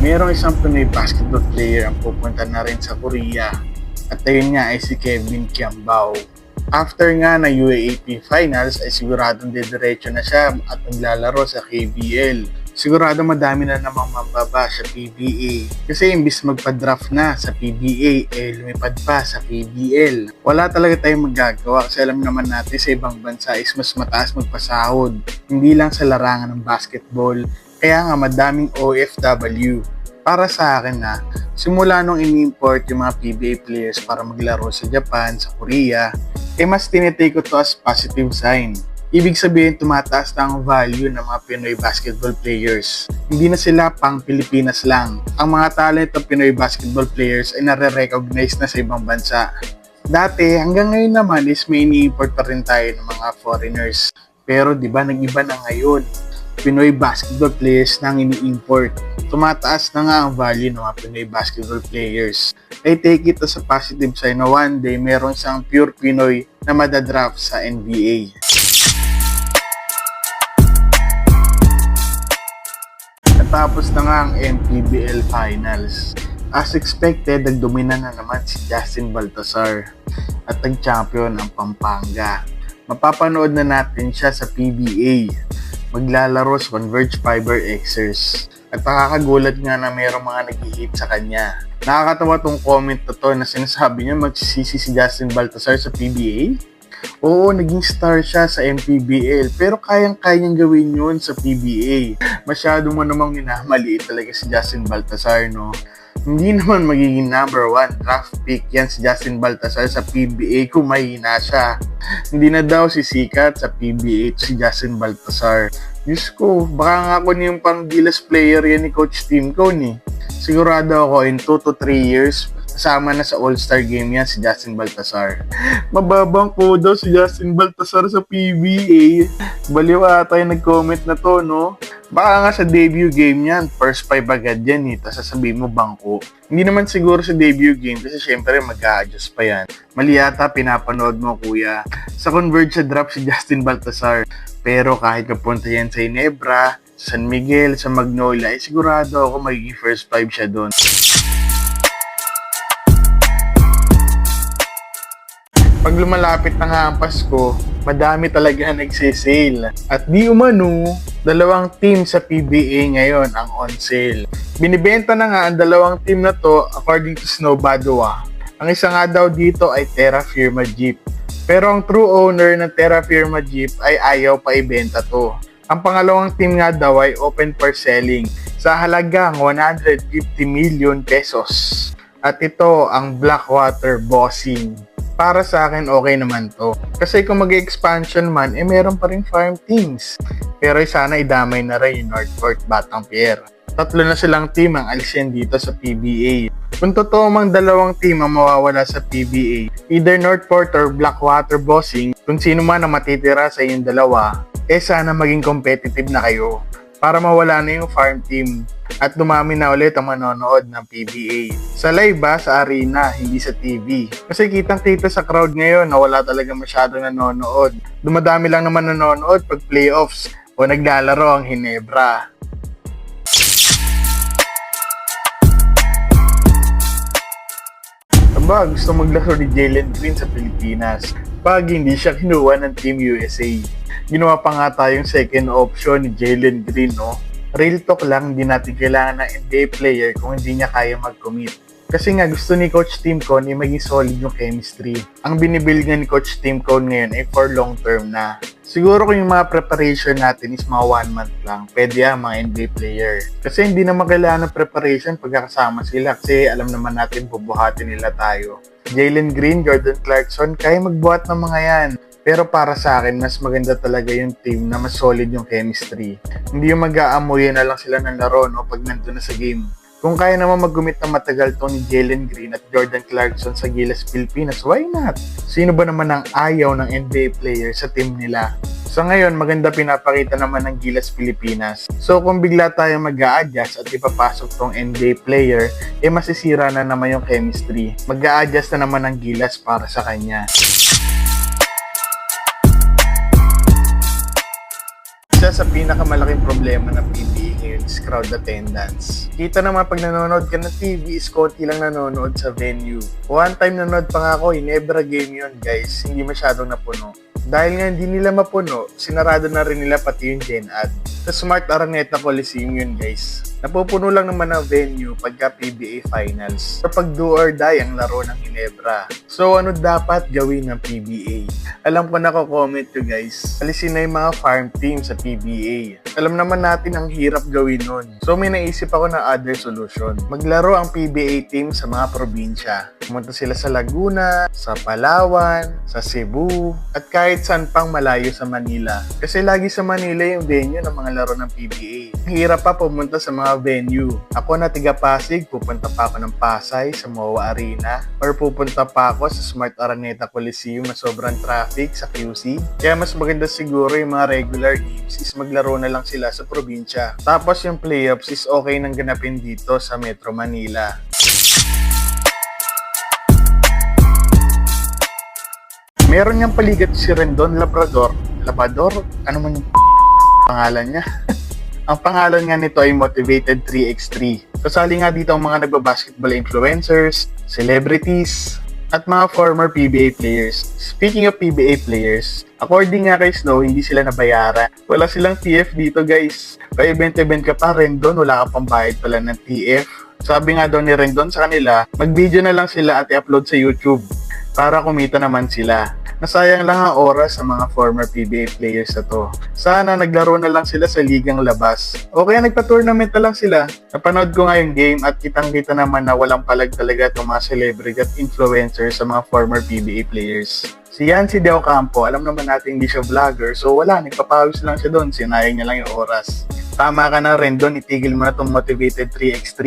Merong isang Pinoy basketball player ang pupunta na rin sa Korea at ayun nga ay si Kevin Kiambao. After nga na UAAP Finals ay siguradong didiretso na siya at maglalaro sa KBL. Sigurado madami na namang mambaba sa PBA kasi imbis magpa-draft na sa PBA lumipad pa sa KBL. Wala talaga tayong magagawa kasi alam naman natin sa ibang bansa is mas mataas magpasahod, hindi lang sa larangan ng basketball, kaya nga madaming OFW. Para sa akin simula nung ini-import yung mga PBA players para maglaro sa Japan, sa Korea, mas tinitake ko to as positive sign. Ibig sabihin, tumataas na ang value ng mga Pinoy basketball players. Hindi na sila pang Pilipinas lang. Ang mga talent ng Pinoy basketball players ay nare-recognize na sa ibang bansa. Dati, hanggang ngayon naman is may ini-import pa rin tayo ng mga foreigners. Pero di ba nag-iba na ngayon? Pinoy basketball players na ang ini-import. Tumataas na nga ang value ng mga Pinoy basketball players. I take it as a positive sign na one day meron isang pure Pinoy na madadraft sa NBA. Tapos na nga ang MPBL Finals. As expected, nagdomina na naman si Justin Baltazar at nag-champion ang Pampanga. Mapapanood na natin siya sa PBA. Maglalaro sa Converge Fiber Xers. At nakakagulat nga na mayroong mga nag-hate sa kanya. Nakakatawa tong comment na to na sinasabi niya magsisisi si Justin Baltazar sa PBA. Oo, naging star siya sa MPBL pero kayang-kaya niyang gawin yun sa PBA. Masyado mo namang minamaliit talaga si Justin Baltazar, no? Hindi naman magiging number 1 draft pick yan si Justin Baltazar sa PBA kung mahina siya. Hindi na daw sisikat sa PBA si Justin Baltazar. Diyos ko, baka nga ako yung pang-gilas player yan ni Coach Tim Cone. Sigurado ako in 2 to 3 years, kasama na sa All-Star game yan si Justin Baltazar. Mababang kudo si Justin Baltazar sa PBA. Baliw ata yung nag-comment na to, no? Baka nga sa debut game yan, first 5 agad yan tapos sasabihin mo bangko. Hindi naman siguro sa debut game kasi syempre mag-a-adjust pa yan. Mali yata pinapanood mo, kuya. Sa Converge sa draft si Justin Baltazar. Pero kahit kapunta yan sa Ginebra, San Miguel, sa Magnolia, sigurado ako magiging first 5 siya doon. Pag lumalapit na nga ang Pasko, madami talaga nagsisale. At di umano, 2 team sa PBA ngayon ang on sale. Binibenta na nga ang 2 team na to according to Snow Badua. Ang isa nga daw dito ay Terra Firma Jeep. Pero ang true owner ng Terra Firma Jeep ay ayaw pa ibenta to. Ang pangalawang team nga daw ay open for selling sa halagang 150 million pesos. At ito ang Blackwater Bossing. Para sa akin, okay naman to. Kasi kung mag-expansion man, meron pa rin farm teams. Pero sana idamay na rin yung Northport Batang Pier. 3 na silang team ang alisin dito sa PBA. Kung totoo mang 2 team ang mawawala sa PBA, either Northport or Blackwater Bossing, kung sino man ang matitira sa inyong dalawa, sana maging competitive na kayo para mawala na yung farm team at dumami na ulit ang manonood ng PBA. Sa live sa arena, hindi sa TV. Kasi kitang-kita sa crowd ngayon na wala talaga masyadong nanonood. Dumadami lang naman nanonood pag playoffs o naglalaro ang Ginebra. Aba, gusto maglaro ni Jalen Green sa Pilipinas pag hindi siya kinuha ng Team USA. Ginawa pa nga tayong second option ni Jalen Green, no? Real talk lang, hindi natin kailangan ng NBA player kung hindi niya kaya mag-commit. Kasi nga gusto ni Coach Tim Cone maging solid yung chemistry. Ang binibuild nga ni Coach Tim Cone ngayon ay for long term na. Siguro kung yung mga preparation natin is mga 1 month lang, pwede mga NBA player. Kasi hindi naman kailangan ng preparation pagkakasama sila kasi alam naman natin bubuhatin nila tayo. Jalen Green, Jordan Clarkson, kaya magbuhat ng mga yan. Pero para sa akin, mas maganda talaga yung team na mas solid yung chemistry. Hindi yung mag-aamuyan na lang sila ng laro pag nandun na sa game. Kung kaya naman mag-commit ng matagal to ni Jalen Green at Jordan Clarkson sa Gilas Pilipinas, why not? Sino ba naman ang ayaw ng NBA player sa team nila? Sa ngayon, maganda pinapakita naman ng Gilas Pilipinas. So kung bigla tayo mag-a-adjust at ipapasok tong NBA player, masisira na naman yung chemistry. Mag-a-adjust na naman ng Gilas para sa kanya. Isa sa pinakamalaking problema ng PBA ngayon is crowd attendance. Kita naman pag nanonood ka ng TV is konti lang nanonood sa venue. One time nanonood pa nga ako, Ginebra game yun guys, hindi masyadong napuno. Dahil nga hindi nila mapuno, sinarado na rin nila pati yung Gen Ad. Sa Smart Araneta Coliseum yun guys. Napupuno lang naman ang venue pagka PBA Finals. Or pag do or die ang laro ng Ginebra. So ano dapat gawin ng PBA? Alam ko na comment ko guys. Alisin na yung mga farm team sa PBA. Alam naman natin ang hirap gawin nun. So may naisip ako ng other solution. Maglaro ang PBA team sa mga probinsya. Pumunta sila sa Laguna, sa Palawan, sa Cebu, at kahit saan pang malayo sa Manila. Kasi lagi sa Manila yung venue ng mga laro ng PBA. Hirap pa pumunta sa mga venue. Ako na tiga Pasig, pupunta pa ako ng Pasay sa MOA Arena, or pupunta pa ako sa Smart Araneta Coliseum na sobrang traffic sa QC. Kaya mas maganda siguro yung mga regular games is maglaro na lang sila sa probinsya. Tapos yung playoffs is okay nang ganapin dito sa Metro Manila. Meron niyang paligat si Rendon Labrador. Ano man yung pangalan niya? Ang pangalan nga nito ay Motivated 3x3. Kasali nga dito ang mga nagbabasketball influencers, celebrities, at mga former PBA players. Speaking of PBA players, according nga kay Snow, hindi sila nabayaran. Wala silang TF dito guys. Pa-event-event ka pa, Rendon, wala ka pang bayad pala ng TF. Sabi nga daw ni Rendon sa kanila, mag-video na lang sila at i-upload sa YouTube para kumita naman sila. Nasayang lang ang oras sa mga former PBA players na to. Sana naglaro na lang sila sa ligang labas. O kaya nagpa-tournament na lang sila. Napanood ko nga yung game at kitang-kita naman na walang palag talaga itong mga celebrity at influencers sa mga former PBA players. Si Yancy De Ocampo, alam naman natin hindi siya vlogger, so wala, nagpapawis lang siya doon, sinayang niya lang yung oras. Tama ka na rin doon, itigil mo na itong Motivated 3x3.